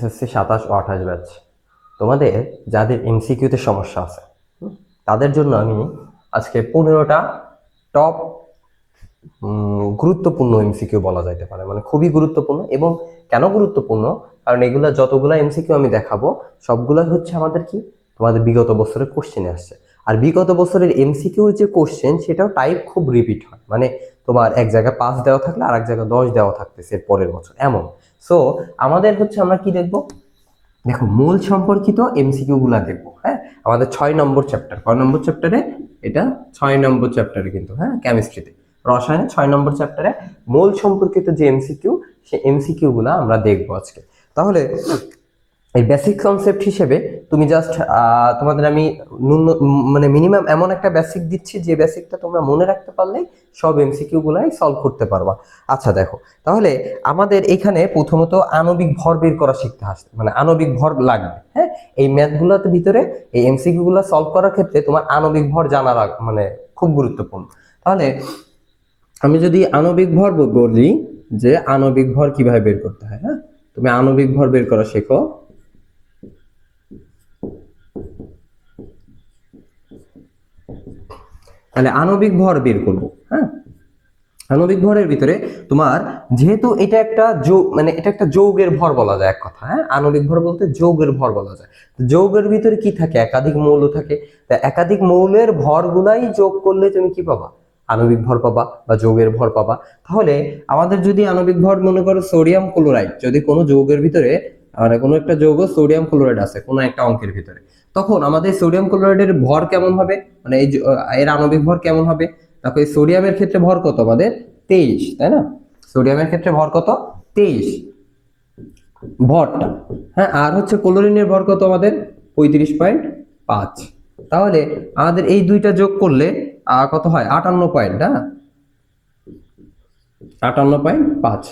SSC 27 ও 28 batch তোমাদের যাদের এমসিকিউতে সমস্যা আছে তাদের জন্য আমি আজকে 15টা টপ গুরুত্বপূর্ণ এমসিকিউ বলা যাইতে পারে, মানে খুবই গুরুত্বপূর্ণ। এবং কেন গুরুত্বপূর্ণ? কারণ এগুলা যতগুলা এমসিকিউ আমি দেখাবো সবগুলাই হচ্ছে আমাদের কি তোমাদের বিগত বছরের কোশ্চেনে আসছে। আর বিগত বছরের এমসিকিউর যে কোশ্চেন সেটাও টাইপ খুব রিপিট হয়, মানে তোমার এক জায়গায় 5 দেওয়া থাকলে আর এক জায়গায় 10 দেওয়া থাকতেছে পরের বছর এমন। সো আমাদের হচ্ছে আমরা কি দেখবো, দেখো মূল সম্পর্কিত এমসিকিউ গুলা দেখবো। হ্যাঁ, আমাদের 6 নম্বর চ্যাপ্টার, কয় নম্বর চ্যাপ্টারে? এটা 6 নম্বর চ্যাপ্টারে কিন্তু, হ্যাঁ, কেমিস্ট্রিতে, রসায়নে 6 নম্বর চ্যাপ্টারে মূল সম্পর্কিত যে এমসিকিউ, সেই এমসিকিউ গুলা আমরা দেখবো আজকে। তাহলে এই বেসিক কনসেপ্ট হিসেবে তুমি জাস্ট তোমাদের আমি মানে মিনিমাম এমন একটা বেসিক দিচ্ছি যে বেসিকটা তোমরা মনে রাখতে পারলেই সব এমসিকিউ গুলাই সলভ করতে পারবা। আচ্ছা দেখো, তাহলে আমাদের এখানে প্রথমত আণবিক ভর বের করা শিখতে আসতে, মানে আণবিক ভর লাগবে। হ্যাঁ, এই ম্যাথগুলোর ভিতরে এই এমসিকিউ গুলো সলভ করার ক্ষেত্রে তোমার আণবিক ভর জানা মানে খুব গুরুত্বপূর্ণ। তাহলে আমি যদি আণবিক ভর বলি যে আণবিক ভর কিভাবে বের করতে হয়, হ্যাঁ, তুমি আণবিক ভর বের করা শেখো। তাহলে আণবিক ভর বের করব। হ্যাঁ, আণবিক ভরের ভিতরে তোমার যেহেতু এটা একটা মানে এটা একটা যৌগের ভর বলা যায় এক কথা। হ্যাঁ, আণবিক ভর বলতে যৌগের ভর বলা যায়। যৌগের ভিতরে কি থাকে? একাধিক মৌল থাকে। তা একাধিক মৌলের ভরগুলাই যোগ করলে তুমি কি পাবা? আণবিক ভর পাবা বা যৌগের ভর পাবা। তাহলে আমাদের যদি আণবিক ভর মনে করো সোডিয়াম ক্লোরাইড, যদি কোনো যৌগের ভিতরে মানে কোনো একটা যৌগ সোডিয়াম ক্লোরাইড আছে কোনো একটা অঙ্কের ভিতরে, তখন আমাদের সোডিয়াম ক্লোরাইডের ভর কেমন হবে, মানে এই এর আণবিক ভর কেমন হবে? দেখো এই সোডিয়ামের ক্ষেত্রে ভর কত আমাদের? 23, তাই না? সোডিয়ামের ক্ষেত্রে ভর কত? 23 ভরটা। হ্যাঁ, আর হচ্ছে ক্লোরিনের ভর কত আমাদের? 35.5। তাহলে আমাদের এই দুইটা যোগ করলে কত হয়? 58 পয়েন্ট। হ্যাঁ, 58.5।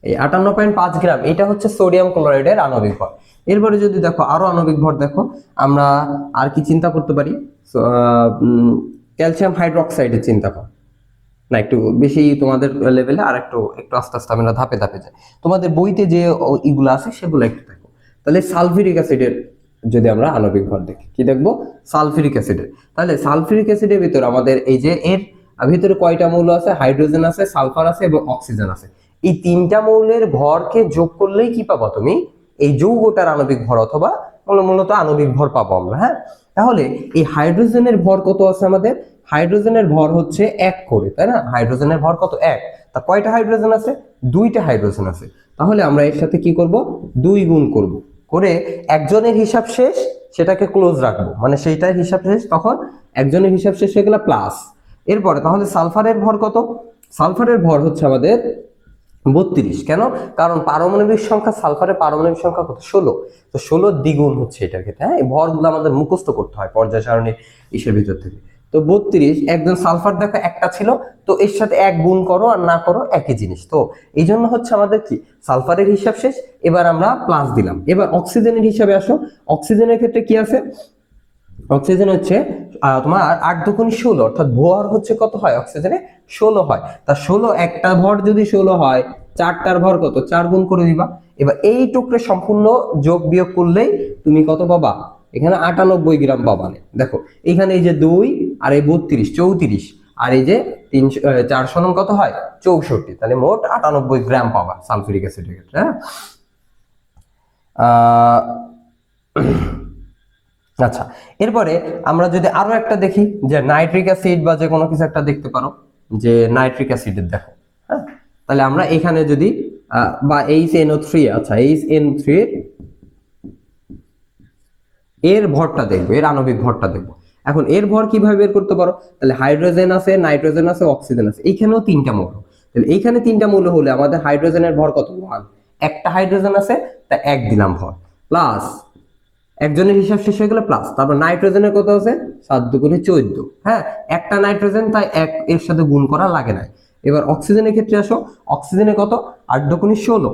এই 58.5 গ্রাম এটা হচ্ছে সোডিয়াম ক্লোরাইডের আণবিক ভর। এরপরে যদি দেখো আরো আণবিক ভর দেখো, আমরা আর কি চিন্তা করতে পারি? ক্যালসিয়াম হাইড্রোক্সাইডের চিন্তা করো না, একটু বেশি তোমাদের লেভেলে, আর একটু একটু আস্তে আস্তে আমরা ধাপে ধাপে যাই। তোমাদের বইতে যে ইগুলো আছে সেগুলো একটু দেখো। তাহলে সালফিউরিক অ্যাসিডের যদি আমরা আণবিক ভর দেখি, কি দেখবো? সালফিউরিক অ্যাসিডের। তাহলে সালফিউরিক অ্যাসিডের ভিতরে আমাদের এই যে এর ভিতরে কয়টা মৌল আছে? হাইড্রোজেন আছে, সালফার আছে এবং অক্সিজেন আছে। এই তিনটা মৌলের ভরকে যোগ করলেই কি পাবো তুমি? এই যৌগটার আণবিক ভর অথবা মূলত আণবিক ভর পাবো আমরা। হ্যাঁ, তাহলে এই হাইড্রোজেনের ভর কত আছে আমাদের? হাইড্রোজেনের ভর হচ্ছে 1 করে, তাই না? হাইড্রোজেনের ভর কত? 1। তা কয়টা হাইড্রোজেন আছে? 2টা হাইড্রোজেন আছে। তাহলে আমরা এর সাথে কি করব? 2 গুণ করব, করে একজনের হিসাব শেষ সেটাকে ক্লোজ রাখবো, মানে সেইটার হিসাব শেষ, তখন একজনের হিসাব শেষ হয়ে গেল প্লাস। এরপরে তাহলে সালফারের ভর কত? সালফারের ভর হচ্ছে আমাদের 32। কেন? কারণ পারমাণবিক সংখ্যা, সালফারের পারমাণবিক সংখ্যা কত? 16। তো 16 দ্বিগুণ হচ্ছে এটার ক্ষেত্রে। হ্যাঁ, এই ভরগুলো আমাদের মুখস্থ করতে হয় পর্যায় সারণীর ইসের ভিতর থেকে। তো 32, একজন সালফার দেখো একটা ছিল, তো এর সাথে 1 গুণ করো আর না করো একই জিনিস। তো এই জন্য হচ্ছে আমাদের কি সালফারের হিসাব শেষ, এবার আমরা প্লাস দিলাম। এবার অক্সিজেনের হিসাবে আসো। অক্সিজেনের ক্ষেত্রে কি আছে? অক্সিজেন হচ্ছে তোমার 8 দুগুণ 16, অর্থাৎ ভর হচ্ছে কত হয়? অক্সিজেনে 16 হয়। তা 16, একটা ভর যদি 16 হয়, 4টার ভর কত? 4 গুণ করে দিবা। এবার এই টুকরে সম্পূর্ণ যোগ বিয়োগ করলেই তুমি কত পাবা? এখানে 98 গ্রাম পাবা। দেখো এখানে এই যে 2 আর এই 32, 34, আর এই যে 300, 400 নং কত হয়? 64। তাহলে মোট 98 গ্রাম পাবা সালফিউরিক অ্যাসিডের ক্ষেত্রে। হ্যাঁ, আচ্ছা, এরপরে আমরা যদি আরো একটা দেখি যে নাইট্রিক অ্যাসিড বা যে কোনো কিছু একটা দেখতে পারো, যে নাইট্রিক অ্যাসিডের দেখো। হ্যাঁ, তাহলে আমরা এখানে যদি বা HNO3, আচ্ছা HN3 এর ভরটা দেখবো, এর আণবিক ভরটা দেখবো। এখন এর ভর কিভাবে বের করতে পারো? তাহলে হাইড্রোজেন আছে, নাইট্রোজেন আছে, অক্সিজেন আছে, এইখানেও 3টা মৌল। তাহলে এইখানে 3টা মৌল হলে আমাদের হাইড্রোজেনের ভর কত? 1। একটা হাইড্রোজেন আছে, তা 1 দিলাম ভর, প্লাস একজনের হিসাব শেষ হয়ে গেলে প্লাস। তারপর নাইট্রোজেনের কত আছে? 7 দুগুণে 14। হ্যাঁ, একটা নাইট্রোজেন, তাই 1 এর সাথে গুণ করা লাগে না। এবার অক্সিজেনের ক্ষেত্রে আসো। অক্সিজেনে কত? 8 দুগুণে 16।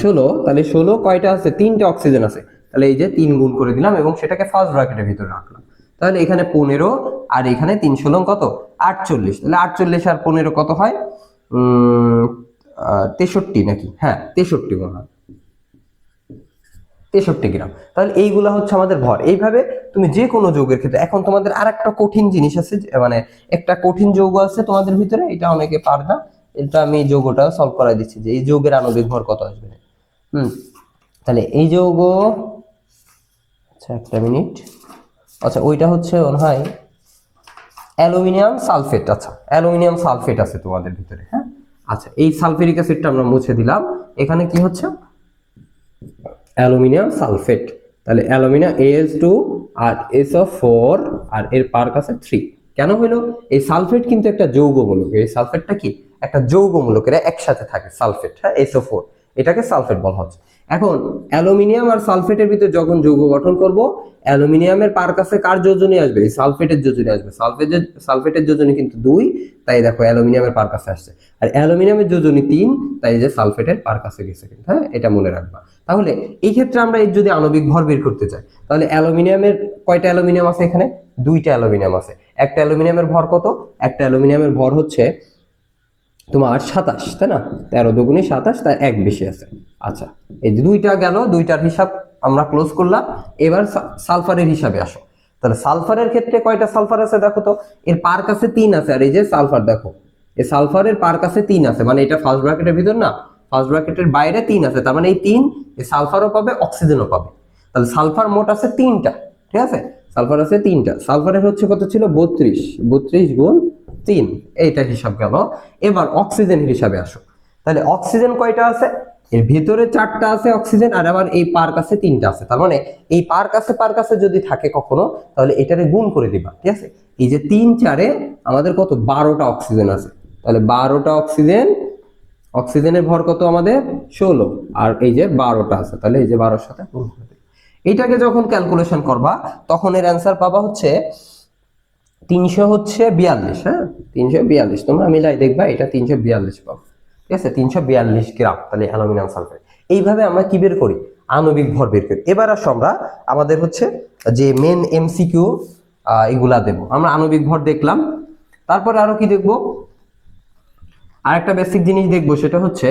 16, তাহলে 16 কয়টা আছে? 3টা অক্সিজেন আছে। তাহলে এই যে 3 গুণ করে দিলাম এবং সেটাকে ফার্স্ট ব্র্যাকেটের ভিতরে রাখলাম। তাহলে এখানে 15 আর এখানে 3 16 কত? 48। তাহলে 48 আর 15 কত হয়? 63 নাকি? হ্যাঁ, 63 মনে হয়। 63 গ্রাম। তাহলে এইগুলা হচ্ছে আমাদের ভর। এইভাবে তুমি যে কোনো যৌগের ক্ষেত্রে, এখন তোমাদের আর একটা কঠিন জিনিস আছে, মানে একটা কঠিন যৌগ আছে তোমাদের ভিতরে, এটা অনেকে পারে না, এটা আমি যৌগটা সলভ করাই দিচ্ছি যে এই যৌগের আণবিক ভর কত আসবে। তাহলে এই যৌগ, আচ্ছা একটা মিনিট, আচ্ছা ওইটা হচ্ছে মনে হয় অ্যালুমিনিয়াম সালফেট। আচ্ছা অ্যালুমিনিয়াম সালফেট আছে তোমাদের ভিতরে, হ্যাঁ। আচ্ছা এই সালফিউরিক অ্যাসিডটা আমরা মুছে দিলাম, এখানে কি হচ্ছে অ্যালুমিনিয়াম সালফেট। তাহলে অ্যালুমিনিয়াম AH2 আর SO4 আর এর পার্ক আছে 3। কেন হলো? এই সালফেট কিন্তু একটা যৌগমূলক, এই সালফেটটা কি একটা যৌগমূলক, এরা একসাথে থাকে সালফেট, হ্যাঁ SO4, এটাকে সালফেট বলা হচ্ছে। এখন অ্যালুমিনিয়াম আর সালফেটের ভিতরে যখন যৌগ গঠন করব, অ্যালুমিনিয়ামের পার কাছে কার যোজনী আসবে? এই সালফেটের যোজনী আসবে। সালফেটের যোজনী কিন্তু 2, তাই দেখো অ্যালুমিনিয়ামের পার কাছে আসছে। আর অ্যালুমিনিয়ামের যোজনী 3, তাই যে সালফেটের পার কাছে গেছে কিন্তু, হ্যাঁ এটা মনে রাখবা। তাহলে এই ক্ষেত্রে আমরা এর যদি আণবিক ভর বের করতে চাই, তাহলে অ্যালুমিনিয়ামের কয়টা অ্যালুমিনিয়াম আছে? এখানে 2টা অ্যালুমিনিয়াম আছে। একটা অ্যালুমিনিয়ামের ভর কত? একটা অ্যালুমিনিয়ামের ভর হচ্ছে তোমার 27, তাই না? 13 দুগুণে 27, তার এক বেশি আছে। আচ্ছা এই যে দুইটা গেল, দুইটার হিসাব আমরা ক্লোজ করলাম। এবার সালফারের হিসাবে আসো। তাহলে সালফারের ক্ষেত্রে কয়টা সালফার আছে দেখো তো, এর পার কাছে 3 আছে, আর এই যে সালফার দেখো, এই সালফারের পার কাছে 3 আছে, মানে এটা ফার্স্ট ব্র্যাকেটের ভিতর না, ফার্স্ট ব্র্যাকেটের বাইরে 3 আছে, তার মানে এই 3 এই সালফারও পাবে, অক্সিজেনও পাবে। তাহলে সালফার মোট আছে 3টা, ঠিক আছে? সালফার আছে 3টা। সালফারের হচ্ছে কত ছিল? 32 গুণ 3, এইটা হিসাব গেল। এবার অক্সিজেনের হিসাবে আসো। তাহলে অক্সিজেন কয়টা আছে? এর ভিতরে 4টা আছে অক্সিজেন, আর আবার এই পার কাছে 3টা আছে। তার মানে এই পার কাছে যদি থাকে কখনো, তাহলে এটারে গুণ করে দিবা, ঠিক আছে? এই যে 3 4-এ আমাদের কত? 12টা অক্সিজেন আছে। তাহলে 12টা অক্সিজেন, অক্সিজেনের ভর কত আমাদের? 16, আর এই যে 12টা আছে, তাহলে এই যে 12-এর সাথে গুণ করে দিবা। এইটাকে যখন ক্যালকুলেশন করবা, তখন এর অ্যান্সার পাবা হচ্ছে 342, হ্যাঁ 342, তোমরা মিলাই দেখবা, এটা 342 পাবো, ঠিক আছে? 342 গ্রাম, তাহলে অ্যালুমিনিয়াম সালফেট। এইভাবে আমরা কি বের করি? আণবিক ভর বের করি। এবার আসো আমরা আমাদের হচ্ছে যে মেন MCQ এগুলা দেব। আমরা আণবিক ভর দেখলাম, তারপরে আরো কি দেখবো? আর একটা বেসিক জিনিস দেখবো, সেটা হচ্ছে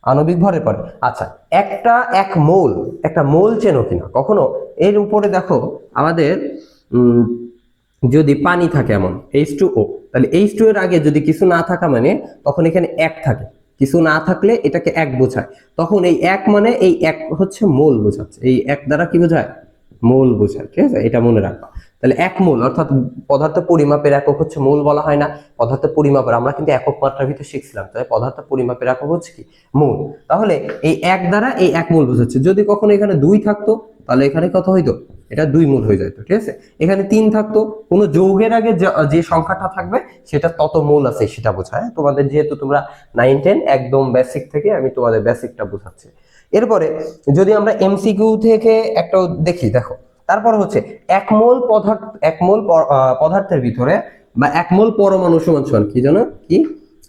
আণবিক ভরের পরে, আচ্ছা একটা মোল চেনো কিনা কখনো? এর উপরে দেখো আমাদের যদি পানি থাকে এমন H2O, তাহলে H2 এর আগে যদি কিছু না থাকা মানে তখন এখানে 1 থাকে, কিছু না থাকলে এটাকে 1 বোঝায়। তখন এই 1 মানে এই 1 হচ্ছে মোল বোঝাচ্ছে, এই 1 দ্বারা কি বোঝায়? মোল বোঝায়, ঠিক আছে? এটা মনে রাখবা। তাহলে 1 মোল, অর্থাৎ পদার্থ পরিমাপের একক হচ্ছে মোল বলা হয় না? পদার্থ পরিমাপের আমরা কিন্তু একক মাত্রার ভিতরে শিখছিলাম, তাই পদার্থ পরিমাপের একক হচ্ছে কি? মোল। তাহলে এই 1 দ্বারা এই 1 মোল বোঝাচ্ছে। যদি কখনো এখানে 2 থাকতো, তাহলে এখানে কত হইতো? এটা 2 মোল হয়ে যেত, ঠিক আছে? এখানে 3 থাকতো, কোনো যৌগের আগে যে সংখ্যাটা থাকবে সেটা তত মোল আছে সেটা বোঝায়। তোমাদের যেহেতু তোমরা 9 10 একদম বেসিক থেকে আমি তোমাদের বেসিকটা বোঝাচ্ছি। এরপরে যদি আমরা MCQ থেকে একটা দেখি, দেখো তারপর হচ্ছে 1 মোল পদার্থের ভিতরে বা 1 মোল পরমাণু সমান সমান কি জানো? কি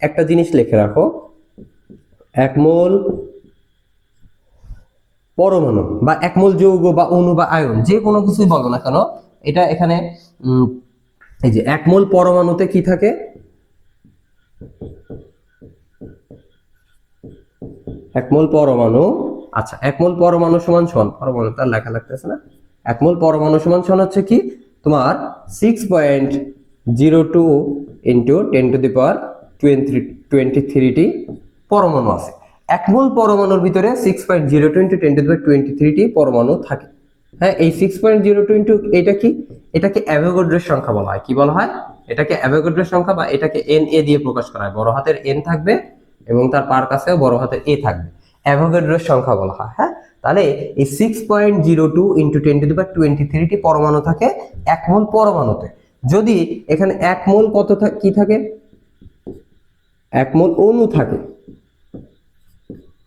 একটা জিনিস লিখে রাখো, 1 মোল পরমাণু বা 1 মোল যৌগ বা অণু বা আয়ন, যে কোনো কিছুই বলো না কেন, এটা এখানে এই যে 1 মোল পরমাণুতে কি থাকে? 1 মোল পরমাণু, আচ্ছা 1 মোল পরমাণু সমান পরমাণু তার লেখা লাগতেছে না, 1 মোল পরমাণু সমান হচ্ছে কি তোমার 6.02 ইন্টু 10 টু দি পাওয়ার 23টি পরমাণু আছে। 1 মোল পরমাণুর ভিতরে 6.02 ইন্টু 10 টু দি পাওয়ার 23টি পরমাণু থাকে, হ্যাঁ। এই 6.02 ইন্টু এটা কি? এটাকে অ্যাভোগাড্রোর সংখ্যা বলা হয়। কি বলা হয়? এটাকে অ্যাভোগাড্রোর সংখ্যা, বা এটাকে NA দিয়ে প্রকাশ করা হয়। বড় হাতের N থাকবে এবং তার পার কাছেও বড় হাতের A থাকবে, অ্যাভোগাড্রোর সংখ্যা বলা হয়, হ্যাঁ। তাহলে এই 6.02 ইন্টু 10 টু দি পাওয়ার 23টি পরমাণু থাকে 1 মোল পরমাণুতে। যদি এখানে 1 মোল কি থাকে? 1 মোল অণু থাকে,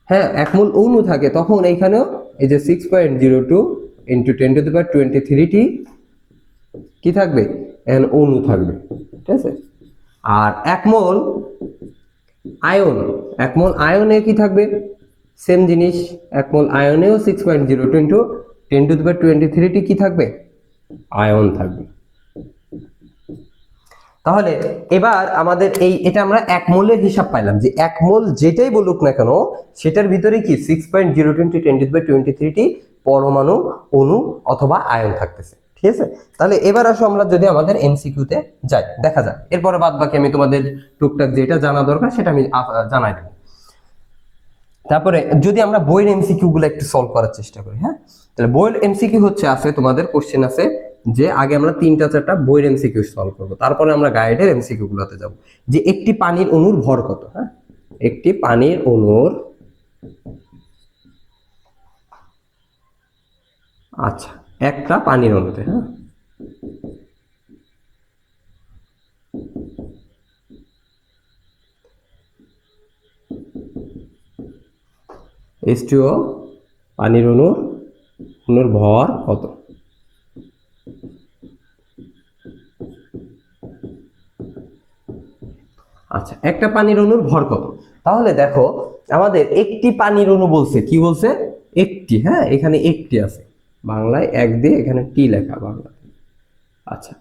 হ্যাঁ 1 মোল অণু থাকে, তখন এইখানেও এই যে 6.02 ইন্টু 10 টু দি পাওয়ার 23টি কি থাকবে? এখানে অণু থাকবে, ঠিক আছে? আর 1 মোল আয়ন, 1 মোল আয়নে কি থাকবে? সেম জিনিস, 1 মোল আয়নেও 6.02 ইন্টু 10 টু দি পাওয়ার 23টি কি থাকবে? আয়ন থাকবে। তাহলে এবার আমাদের এটা আমরা 1 মোলের হিসাব পাইলাম যে 1 মোল যেটাই বলুক না কেন সেটার ভিতরে কি 6.020 × 10⁻³ টি পরমাণু, অণু অথবা আয়ন থাকতেছে। ঠিক আছে, তাহলে এবার আসো আমরা যদি আমাদের এমসিকিউ তে যাই, দেখা যাক। এরপরে বাদ বাকি আমি তোমাদের টুকটাক যেটা জানা দরকার সেটা আমি জানাই দেব। তারপরে যদি আমরা বইয়ের এমসিকিউ গুলো একটু সলভ করার চেষ্টা করি। হ্যাঁ, তাহলে বইয়ের এমসিকিউ হচ্ছে আছে তোমাদের কোশ্চেন আছে যে আগে আমরা 3টা-4টা বইয়ের এমসিকিউ সলভ করব, তারপরে আমরা গাইডের এমসিকিউ গুলোতে যাব। যে একটি পানির অণুর ভর কত? হ্যাঁ, একটি পানির অণুর, আচ্ছা একটা পানির অণুতে, হ্যাঁ H2O পানির অণুর ভর কত? আচ্ছা, একটা পানির অণুর ভর কত? তাহলে দেখো আমাদের একটি পানির অণু বলছে, কি বলছে? একটি। হ্যাঁ, এখানে একটি আছে, বাংলায় এক দিয়ে এখানে টি লেখা বাংলা। আচ্ছা,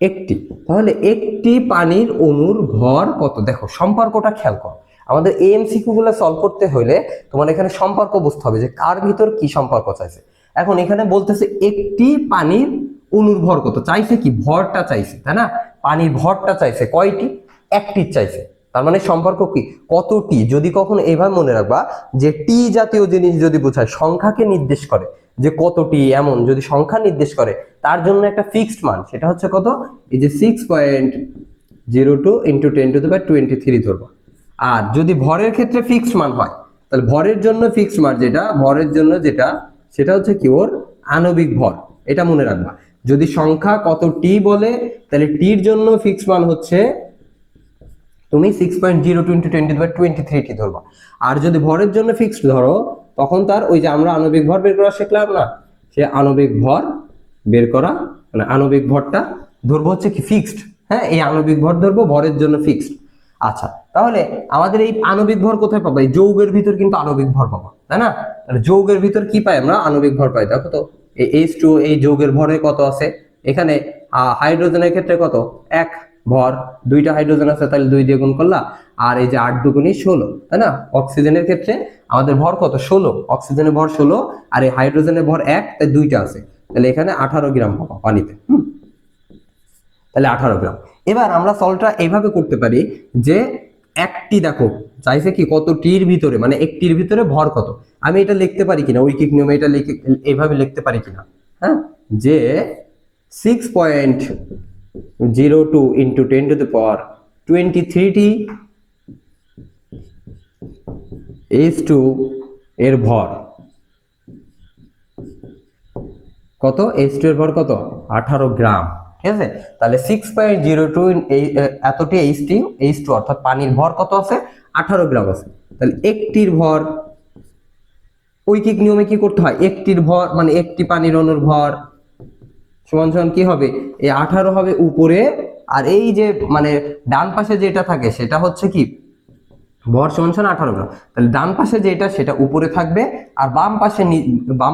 একটি, তাহলে একটি পানির অণুর ভর কত? দেখো সম্পর্কটা খেয়াল করো। আমাদের এমসিকিউ গুলো সলভ করতে হলে তোমার এখানে সম্পর্ক বুঝতে হবে যে কার ভিতর কি সম্পর্ক চাইছে। এখন এখানে বলতেছে একটি পানির অণুর ভর কত, চাইছে কি ভরটা চাইছে, তাই না? পানির ভরটা চাইছে কয়টি? একটি চাইছে। তার মানে সম্পর্ক কি কতটি? যদি কখনো এইভাবে মনে রাখবা যে টি জাতীয় জিনিস যদি বোঝায় সংখ্যাকে নির্দেশ করে যে কতটি, এমন যদি সংখ্যা নির্দেশ করে তার জন্য একটা ফিক্সড মান, সেটা হচ্ছে কত? এই যে 6.02 × 10⁻23 ধরবা। আর যদি ভরের ক্ষেত্রে ফিক্সড মান হয় তাহলে ভরের জন্য ফিক্সড মান যেটা, ভরের জন্য যেটা, সেটা হচ্ছে কি ওর আণবিক ভর। এটা মনে রাখবা। যদি সংখ্যা কত টি বলে তাহলে টির জন্য ফিক্সড মান হচ্ছে তুমি 6.02 × 10⁻23 টি ধরবা। আর যদি ভরের জন্য ফিক্সড ধরো তখন তার ওই যে আমরা আণবিক ভর বের করা শিখলাম না, সে আণবিক ভর বের করা, মানে আণবিক ভরটা ধরবো হচ্ছে কি ফিক্সড। হ্যাঁ, এই আণবিক ভর ধরবো, ভরের জন্য ফিক্সড। আচ্ছা, তাহলে আমাদের এই আণবিক ভর কোথায় পাবো? এই যৌগের ভিতর কিন্তু আণবিক ভর পাবো, তাই না? তাহলে যৌগের ভিতর কি পাই আমরা? আণবিক ভর পাই। দেখো তো এই H2O এই যৌগের ভরে কত আছে? এখানে হাইড্রোজেনের ক্ষেত্রে কত? 1 ভর, 2টা হাইড্রোজেন আছে তাহলে 2 দিয়ে গুণ করলা, আর এই যে 8 দুগুণী 16, তাই না? অক্সিজেনের ক্ষেত্রে আমাদের ভর কত? 16, অক্সিজেনের ভর 16 আর এই হাইড্রোজেনের ভর 1, তাই 2টা আছে, তাহলে এখানে 18 গ্রাম পাবো পানিতে। তাহলে 18 গ্রাম। এবার আমরা সলভটা এইভাবে করতে পারি যে একটি, দেখো চাইছে কি কতটির ভিতরে, মানে একটির ভিতরে ভর কত। আমি এটা লিখতে পারি কিনা ঐকিক নিয়মে, এটা লিখে এইভাবে লিখতে পারি কিনা? হ্যাঁ, যে 6.02 × 10⁻23 H2 এর ভর কত? H2 এর ভর কত? 18 গ্রাম। ঠিক আছে, তাহলে 6.02 এতটি H2 অর্থাৎ পানির ভর কত আছে? 18 গ্রাম আছে। তাহলে একটির ভর, ঐকিক নিয়মে কি করতে হয়? একটির ভর মানে একটি পানির অণুর ভর সমান সমান কি হবে? এই 18 হবে উপরে, আর এই যে মানে ডান পাশে যেটা থাকে সেটা হচ্ছে কি ভর সমান সমান 18 গ্রাম। তাহলে ডান পাশে যেটা সেটা উপরে থাকবে, আর বাম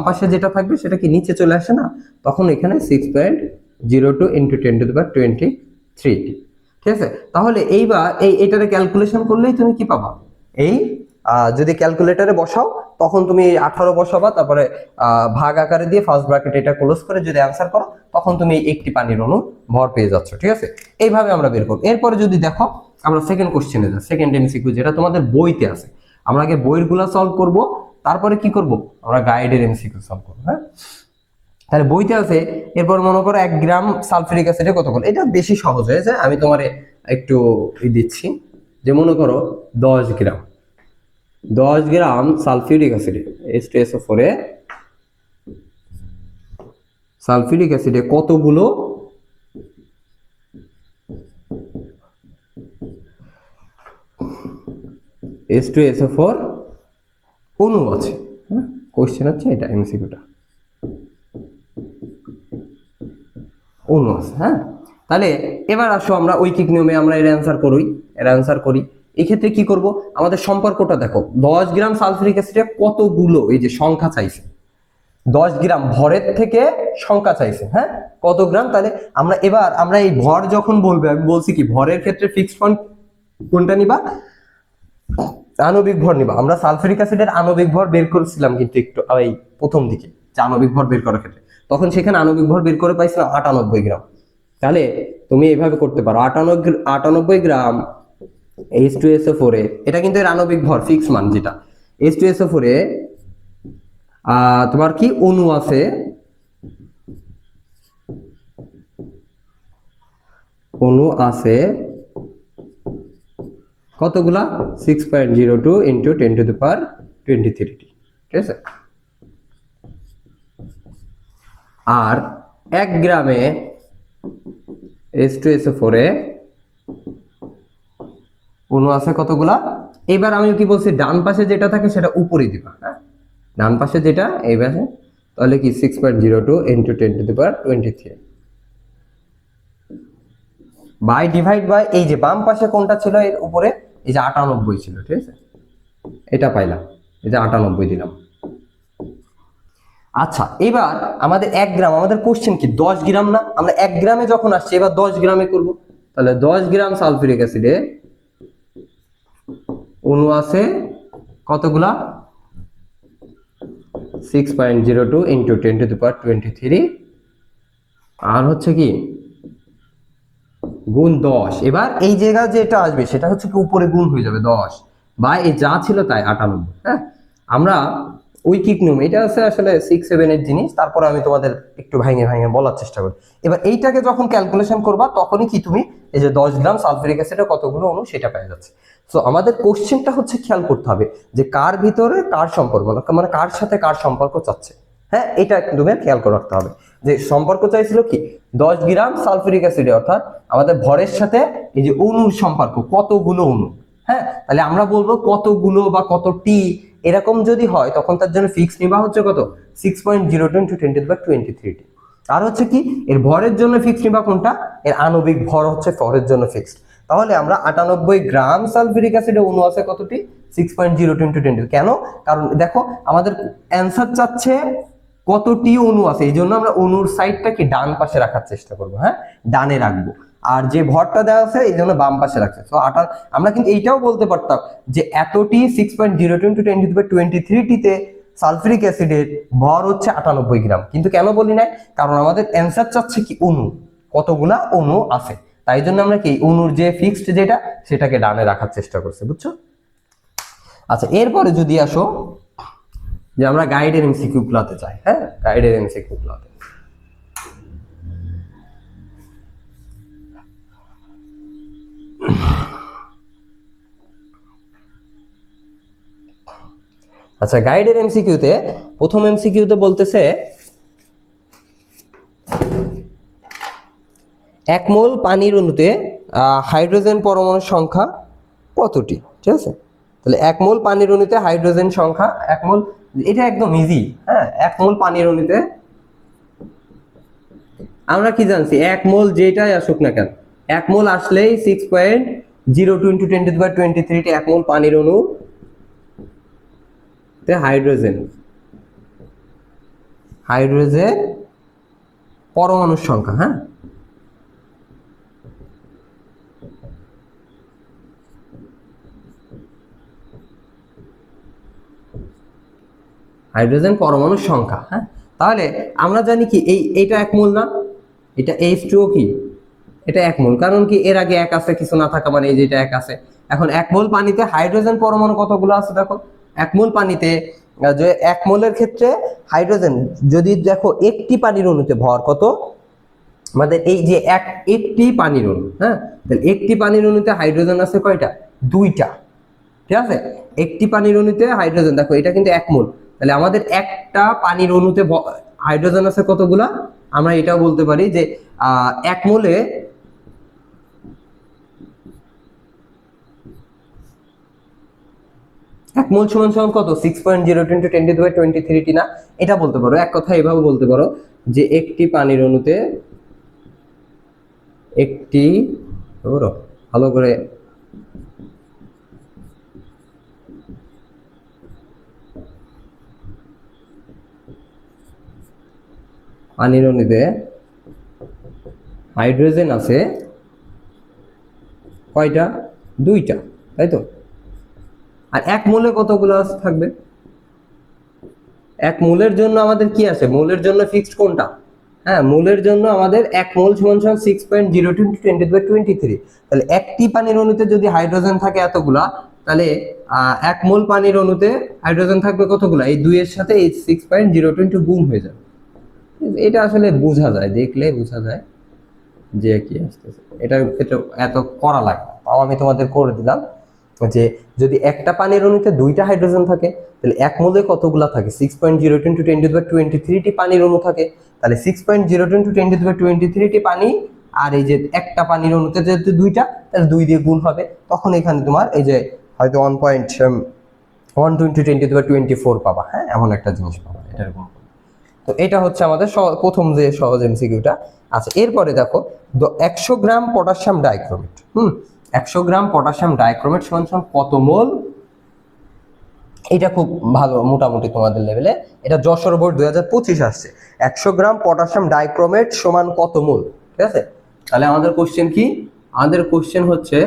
পাশে যেটা থাকবে সেটা কি নিচে চলে আসে না? তখন এখানে 6.02 × 10⁻23। ঠিক আছে, তাহলে এইবার এটারে ক্যালকুলেশন করলেই তুমি কি পাবা? এই যদি ক্যালকুলেটরে বসাও তখন তুমি 18 বসাবা, তারপরে ভাগ আকারে দিয়ে ফার্স্ট ব্র্যাকেট এটা ক্লোজ করে যদি অ্যান্সার করো তখন তুমি একটি পানির অণু ভর পেয়ে যাচ্ছ। ঠিক আছে, এইভাবে আমরা বের করব। এরপরে যদি দেখো আমরা সেকেন্ড কোশ্চেনে যাই, সেকেন্ড এমসিকিউ যেটা তোমাদের বইতে আছে। আমরা আগে বইয়েরগুলো সলভ করব, তারপরে কি করব? আমরা গাইডের এমসিকিউ সলভ করব। হ্যাঁ, তাহলে বইতে আছে। এরপর মনে করো 1 গ্রাম সালফিউরিক অ্যাসিডে কত মোল? এটা বেশি সহজ হয়েছে, আমি তোমারে একটু দিচ্ছি। যে মনে করো 10 গ্রাম সালফিউরিক অ্যাসিডে H2SO4 এ সালফিউরিক অ্যাসিডে কতগুলো H2SO4 অণু আছে? হ্যাঁ, কোশ্চেন হচ্ছে এটা, এমসিকিউটা অণু আছে। হ্যাঁ, তাহলে এবার আসো আমরা ঐকিক নিয়মে আমরা এর অ্যান্সার করি। এক্ষেত্রে কি করব? আমাদের সম্পর্কটা দেখো, 10 গ্রাম সালফিউরিক অ্যাসিডে কতগুলো, এই যে সংখ্যা চাইছে, 10 গ্রাম ভরের থেকে সংখ্যা চাইছে, হ্যাঁ কত গ্রাম। তাহলে আমরা এই ভর যখন বলবে, আমি বলছি কি ভরের ক্ষেত্রে ফিক্সড পয়েন্ট কোনটা নিবা, আণবিক ভর নিবা। আমরা সালফিউরিক অ্যাসিডের আণবিক ভর বের করেছিলাম কিন্তু একটু এই প্রথম দিকে, যে আণবিক ভর বের করার ক্ষেত্রে তখন সেখানে আণবিক ভর বের করে পাইছিলাম 98 গ্রাম। তাহলে তুমি এইভাবে করতে পারো, 98 গ্রাম H2SO4 এ, এটা কিন্তু এর আণবিক ভর ফিক্স মান, যেটা H2SO4 এ তোমার কি অণু আছে, কতগুলা, 6.02 ইন্টু 10⁻23, ঠিক আছে। আর 1 গ্রামে H2SO4 এ অণু আছে কতগুলা। এবার আমি কি বলছি, ডান পাশে যেটা থাকে সেটা উপরে দিবা, হ্যাঁ ডান পাশে যেটা এই পাশে, তাহলে কি 6.02 ইন্টু 10⁻23 বাই ডিভাইড বাই এই যে বাম পাশে কোনটা ছিল এর উপরে, এই যে 98 ছিল, ঠিক আছে, এটা পাইলাম, এই যে 98 দিলাম। আচ্ছা এবার আমাদের 1 গ্রাম, আমাদের কোশ্চেন কি 10 গ্রাম না, আমরা 1 গ্রামে যখন আসছে এবার 10 গ্রামে করব। তাহলে 10 গ্রাম সালফিউরিক অ্যাসিডে অণু আছে কতগুলা, 6.02 ইন্টু 10⁻23 আর হচ্ছে কি গুণ 10। এবার এই জায়গা যেটা আসবে সেটা হচ্ছে কি উপরে গুণ হয়ে যাবে 10 বা এই যা ছিল তাই 98, হ্যাঁ। আমরা ঐকিক নিয়ম, এটা আছে আসলে 6-7 এর জিনিস, তারপরে আমি তোমাদের একটু ভাঙে ভাঙে বলার চেষ্টা করি। এবার এইটাকে যখন ক্যালকুলেশন করবা তখনই কি তুমি এই যে 10 গ্রাম সালফিউরিক অ্যাসিডের কতগুলো অণু সেটা পেয়ে যাচ্ছে। সো আমাদের কোশ্চেনটা হচ্ছে খেয়াল করতে হবে যে কার ভিতরে কার সম্পর্ক, মানে কার সাথে কার সম্পর্ক চাচ্ছে, হ্যাঁ এটা একদম খেয়াল করে রাখতে হবে। যে সম্পর্ক চাইছিল কি 10 গ্রাম সালফিউরিক অ্যাসিডে, অর্থাৎ আমাদের ভরের সাথে এই যে অণুর সম্পর্ক, কতগুলো অণু, হ্যাঁ তাহলে আমরা বলবো কতগুলো বা কতটি, এরকম যদি হয় তখন তার জন্য ফিক্স নিবা হচ্ছে কত, 6.02 ইন্টু 10⁻23। আর হচ্ছে কি এর ভরের জন্য ফিক্স নিবা কোনটা, এর আণবিক ভর হচ্ছে ভরের জন্য ফিক্সড। তাহলে আমরা 98 গ্রাম সালফিউরিক অ্যাসিডে অণু আছে কতটি, 6.02 ইন্টু 10। কেন, কারণ দেখো আমাদের অ্যান্সার চাচ্ছে কতটি অণু আছে, এই জন্য আমরা অণুর সাইডটা কি ডান পাশে রাখার চেষ্টা করবো, হ্যাঁ ডানে রাখবো। আর যে ভরটা দেওয়া আছে এই জন্য বাম পাশে রাখছে। তো আমরা কিন্তু এইটাও বলতে পারতাম যে এতটি 6.02 ইন্টু 10⁻23 সালফিউরিক অ্যাসিডের ভর হচ্ছে 98 গ্রাম, কিন্তু কেন বলি নাই, কারণ আমাদের অ্যান্সার চাচ্ছে কি অণু, কতগুলা অণু আছে, তাই জন্য আমরা কি অণুর যে ফিক্সড যেটা সেটাকে ডানে রাখার চেষ্টা করছি, বুঝছো। আচ্ছা এরপরে যদি আসো যে আমরা গাইডের এমসিকিউ গুলাতে চাই, হ্যাঁ গাইডের এমসিকিউ গুলাতে আচ্ছা গাইডের এমসিকিউতে প্রথম এমসিকিউতে বলতেছে 1 মোল পানির অণুতে হাইড্রোজেন পরমাণুর সংখ্যা কতটি, ঠিক আছে। তাহলে 1 মোল পানির অণুতে হাইড্রোজেন সংখ্যা 1 মোল, এটা একদম ইজি, হ্যাঁ 1 মোল পানির অণুতে আমরা কি জানছি 1 মোল যেটাই আসুক না কেন, 1 মোল আসলেই 6.02 ইন্টু 10⁻23 1 মোল পানির অণু হাইড্রোজেন পরমাণুর সংখ্যা, হ্যাঁ হাইড্রোজেন পরমাণুর সংখ্যা, হ্যাঁ। তাহলে আমরা জানি কি এইটা 1 মোল না, এটা H2O কি এটা 1 মোল, কারণ কি এর আগে 1 আছে, কিছু না থাকা মানে এই যে এটা 1 আছে। এখন 1 মোল পানিতে হাইড্রোজেন পরমাণু কতগুলো আছে দেখো, 1 মোল পানিতে যে 1 মোলের ক্ষেত্রে হাইড্রোজেন যদি দেখো একটি পানির অণুতে ভর কত, আমাদের এই যে একটি পানির অণু, হ্যাঁ তাহলে একটি পানির অণুতে হাইড্রোজেন আছে কয়টা, 2টা, ঠিক আছে। একটি পানির অণুতে হাইড্রোজেন দেখো এটা কিন্তু 1 মোল, তাহলে আমাদের একটা পানির অণুতে হাইড্রোজেন আছে কতগুলা, আমরা এটাও বলতে পারি যে 1 মোলে 1 মোল সমান সমান কত, 6.02 ইন্টু 10⁻23 না, এটা বলতে পারো। এক কথা এভাবে বলতে পারো যে একটি পানির অণুতে একটি, ভালো করে পানির অণুতে হাইড্রোজেন আছে কয়টা? 2টা, তাই তো। আর এক মোলে কতগুলো থাকবে? এক মোলের জন্য আমাদের কি আছে? মোলের জন্য ফিক্সড কোনটা? হ্যাঁ, মোলের জন্য আমাদের 1 মোল সমান 6.02 × 10⁻23। তাহলে একটি পানির অণুতে যদি হাইড্রোজেন থাকে এতগুলা, তাহলে 1 মোল পানির অণুতে হাইড্রোজেন থাকবে কতগুলা? এই 2 এর সাথে এই 6.02 গুণ হয়ে যাবে। এটা আসলে বোঝা যায়, দেখলে বোঝা যায় যে কি আসতেছে। এটার ক্ষেত্রে এত করা লাগে না, তাও আমি তোমাদের করে দিলাম যে যদি একটা পানির অণুতে 2টা হাইড্রোজেন থাকে, তাহলে এক মোলে কতগুলা থাকে? 6.02 × 10⁻23 টি পানির অণু থাকে। তাহলে 6.02 × 10⁻23 টি পানি, আর এই যে একটা পানির অণুতে যেহেতু 2টা, তাহলে 2 দিয়ে গুণ হবে। তখন এখানে তোমার এই যে হয়তো 1.120 × 10⁻24 পাবা। হ্যাঁ, এমন একটা জিনিস পাবা এটার গুণ। তো এটা হচ্ছে আমাদের প্রথম যে সহজ এমসিকিউটা। আচ্ছা, এরপরে দেখো 100 গ্রাম পটাশিয়াম ডাইক্রোমেট। 100 গ্রাম পটাশিয়াম ডাইক্রোমেট সমান কত মোল? এটা খুব ভালো, মোটামুটি তোমাদের লেভেলে। এটা যশোর বোর্ড 2025 আসছে। 100 গ্রাম পটাশিয়াম ডাইক্রোমেট সমান কত মোল? ঠিক আছে, তাহলে আমাদের কোশ্চেন কি? আমাদের কোশ্চেন হচ্ছে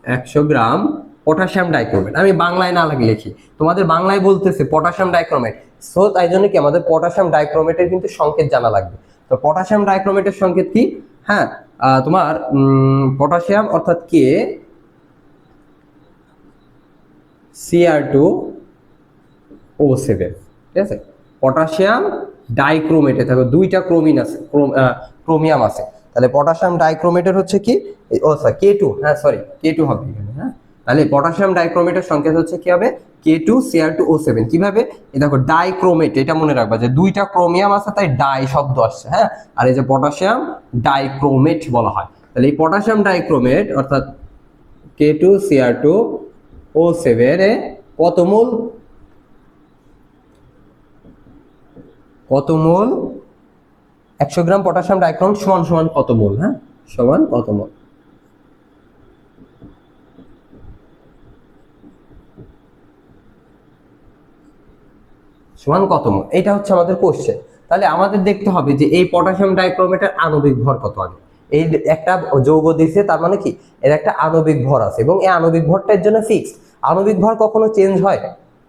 100 গ্রাম পটাশিয়াম ডাইক্রোমেট। আমি বাংলায় না লিখি, তোমাদের বাংলায় বলতেছে পটাশিয়াম ডাইক্রোমেট। সো তাই জন্য কি আমাদের পটাশিয়াম ডাইক্রোমেটের কিন্তু সংকেত জানা লাগবে। তো পটাশিয়াম ডাইক্রোমেটের সংকেত কি? হ্যাঁ, তোমার পটাশিয়াম অর্থাৎ কে Cr2O7, ঠিক আছে। পটাশিয়াম ডাইক্রোমেটে থাকবে 2টা ক্রোমিন আছে, ক্রোমিয়াম আছে। তাহলে পটাশিয়াম ডাইক্রোমেটের হচ্ছে কি? ও স্যার K2, হ্যাঁ সরি K2 হবে এখানে। হ্যাঁ, তাহলে পটাশিয়াম ডাইক্রোমেটের সংকেত হচ্ছে কি হবে? K2Cr2O7। কিভাবে? এই দেখো ডাইক্রোমেট, এটা মনে রাখবা যে 2টা ক্রোমিয়াম আছে, তাই ডাই শব্দ আসছে। হ্যাঁ, আর এই যে পটাশিয়াম ডাইক্রোমেট বলা হয়। তাহলে এই পটাশিয়াম ডাইক্রোমেট অর্থাৎ K2Cr2O7 এ কত মোল? কত মোল? 100 গ্রাম পটাশিয়াম ডাইক্রোমেট সমান কত মোল? হ্যাঁ, সমান কত মোল? সমান কত মোল? এটা হচ্ছে আমাদের কোশ্চেন। তাহলে আমাদের দেখতে হবে যে এই পটাশিয়াম ডাইক্রোমেটের আণবিক ভর কত আগে। এই একটা যৌগ দিছে, তার মানে কি এর একটা আণবিক ভর আছে, এবং এই আণবিক ভরটার জন্য ফিক্সড। আণবিক ভর কখনো চেঞ্জ হয়?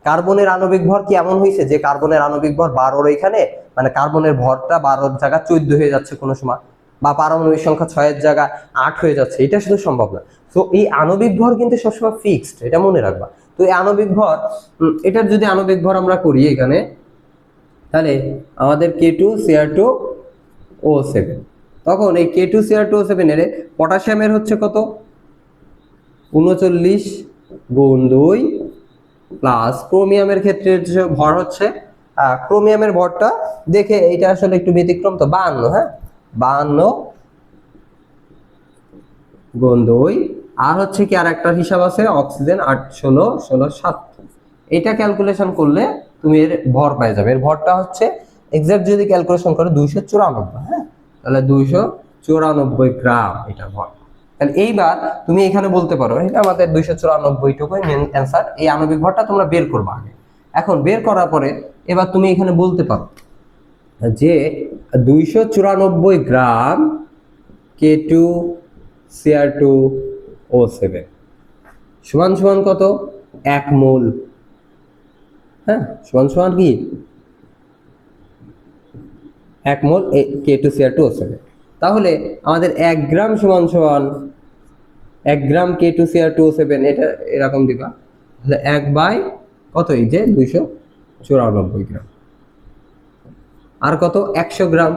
কার্বনের আণবিক ভর কি এমন হয়েছে যে কার্বনের আণবিক ভর 12 এখানে, মানে কার্বনের ভরটা 12 জায়গা 14 হয়ে যাচ্ছে কোনো সময়, বা পারমাণবিক সংখ্যা 6 এর জায়গা 8 হয়ে যাচ্ছে? এটা শুধু সম্ভব না। তো এই আণবিক ভর কিন্তু সবসময় ফিক্সড, এটা মনে রাখবা। তো এই আণবিক ভর, এটার যদি আণবিক ভর আমরা করি এখানে, তাহলে আমাদের K2Cr2O7, তখন এই K2Cr2O7 এর পটাশিয়ামের হচ্ছে কত? 39 গুণ 2 প্লাস ক্রোমিয়ামের ক্ষেত্রে ভর হচ্ছে, ক্রোমিয়ামের ভরটা দেখে এটা আসলে একটু ব্যতিক্রম, তো 52। হ্যাঁ, 52 গুণ 2, আর হচ্ছে কি আর একটা হিসাব আছে অক্সিজেন 8 16 16 7। এটা ক্যালকুলেশন করলে তুমি এর ভর পেয়ে যাবে। এর ভরটা হচ্ছে এক্সাক্ট যদি ক্যালকুলেশন করো 294। হ্যাঁ, তাহলে 294 গ্রাম এটা ভর। তাহলে এইবার তুমি এখানে বলতে পারো এটা আমাদের 294 টুকুই মেন অ্যান্সার। এই আণবিক ভরটা তোমরা বের করবা আগে। এখন বের করার পরে এবার তুমি এখানে বলতে পারো যে 294 গ্রাম K2Cr2O7 সমান কত? 1 মোল। হ্যাঁ, সমান কি 1 মোল K2Cr2O7। তাহলে আমাদের 1 গ্রাম সমান 1 গ্রাম K2Cr2O7, এটা এরকম দিবা। তাহলে 1 বাই কত? এই যে 294 গ্রাম। আর কত? 100 গ্রাম।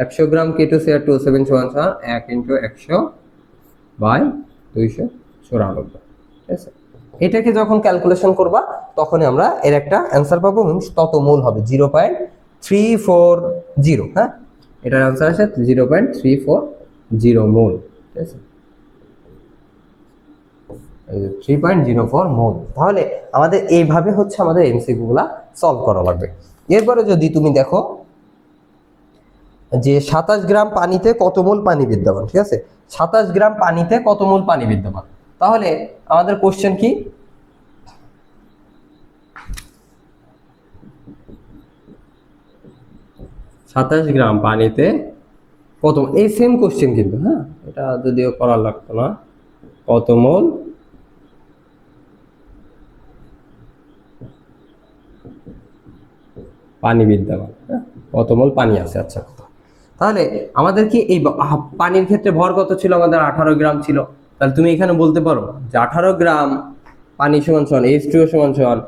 100 গ্রাম K2Cr2O7 সমান 1 × 100 বাই 294। ঠিক আছে, এটাকে যখন ক্যালকুলেশন করবা তখনই আমরা এর একটা অ্যান্সার পাবো, এবং তত মোল হবে 0.340। হ্যাঁ, এটার অ্যান্সার আসে 0.340 মোল। ঠিক আছে, 3.04 মোল। তাহলে আমাদের এইভাবে হচ্ছে আমাদের এমসিকিউ গুলা সলভ করা লাগবে। এরপরে যদি তুমি দেখো যে 27 গ্রাম পানিতে কত মোল পানি বিদ্যমান। ঠিক আছে, 27 গ্রাম পানিতে কত মোল পানি বিদ্যমান? তাহলে আমাদের কোশ্চেন কি? 27 গ্রাম পানিতে কত, এই সেম কোশ্চেন কিন্তু, হ্যাঁ এটা যদিও করা লাগতো না, কত মোল পানি বিদ্যমান, হ্যাঁ কত মোল পানি আছে। আচ্ছা, তাহলে আমাদের কি এই পানির ক্ষেত্রে ভর কত ছিল, আমাদের 18 গ্রাম ছিল। তাহলে তুমি এখানে বলতে পারো যে 18 গ্রাম পানি সমান সমান H2O সমান সমান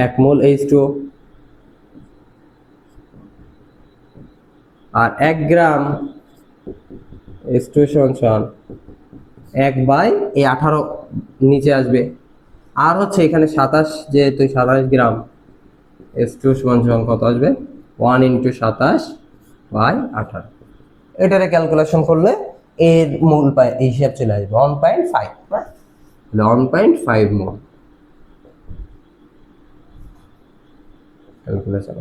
1 মোল H2O, আর 1 গ্রাম H2O সমান সমান 1 বাই এই 18 নিচে আসবে, আর হচ্ছে এখানে 27, যেহেতু 27 গ্রাম H2O সমান সমান কত আসবে, 1 × 27 বাই 18। এটারে ক্যালকুলেশন করলে এর মোল পায় এই হিসাব চলে আসবে 1.5, হ্যাঁ 1.5 মোল ক্যালকুলেশন,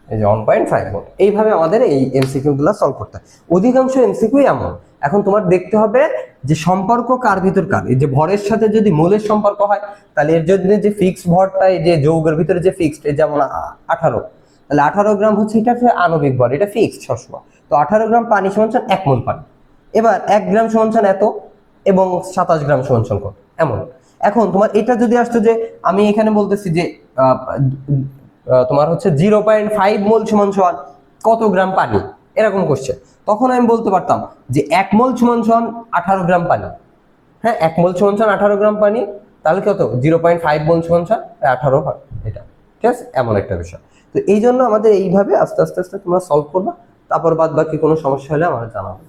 এই যে 1.5 মোল। এইভাবে আমাদের এই এমসিকিউ গুলো সলভ করতে হয়। অধিকাংশ এমসিকিউ এমন। এখন তোমার দেখতে হবে যে সম্পর্ক কার ভিতর কার, এই যে ভরের সাথে যদি মোলের সম্পর্ক হয় তাহলে এর জন্য যে ফিক্সড ভরটা, এই যে যৌগের ভিতরে যে ফিক্সড, এই যেমন 18, তাহলে 18 গ্রাম হচ্ছে এটা আণবিক ভর, এটা ফিক্সড সবসময়। তো 18 গ্রাম পানি সমান 1 মোল পানি। এবার 1 গ্রাম সমান এত, এবং 27 গ্রাম সমান কত, এমন। এখন তোমার এটা যদি আসতো যে আমি এখানে বলতেছি যে তোমার হচ্ছে 0.5 মোল সমান সমান কত গ্রাম পানি, এরকম কোশ্চেন, তখন আমি বলতে পারতাম যে 1 মোল সমান সমান 18 গ্রাম পানি। হ্যাঁ 1 মোল সমান সমান 18 গ্রাম পানি, তাহলে কত 0.5 মোল সমান সমান 18 হয়, এটা ঠিক আছে, এমন একটা বিষয়। তো এই জন্য আমাদের এইভাবে আস্তে আস্তে আস্তে তোমরা সলভ করবা, তারপর বাদ বাকি কোনো সমস্যা হলে আমাদের জানাবে।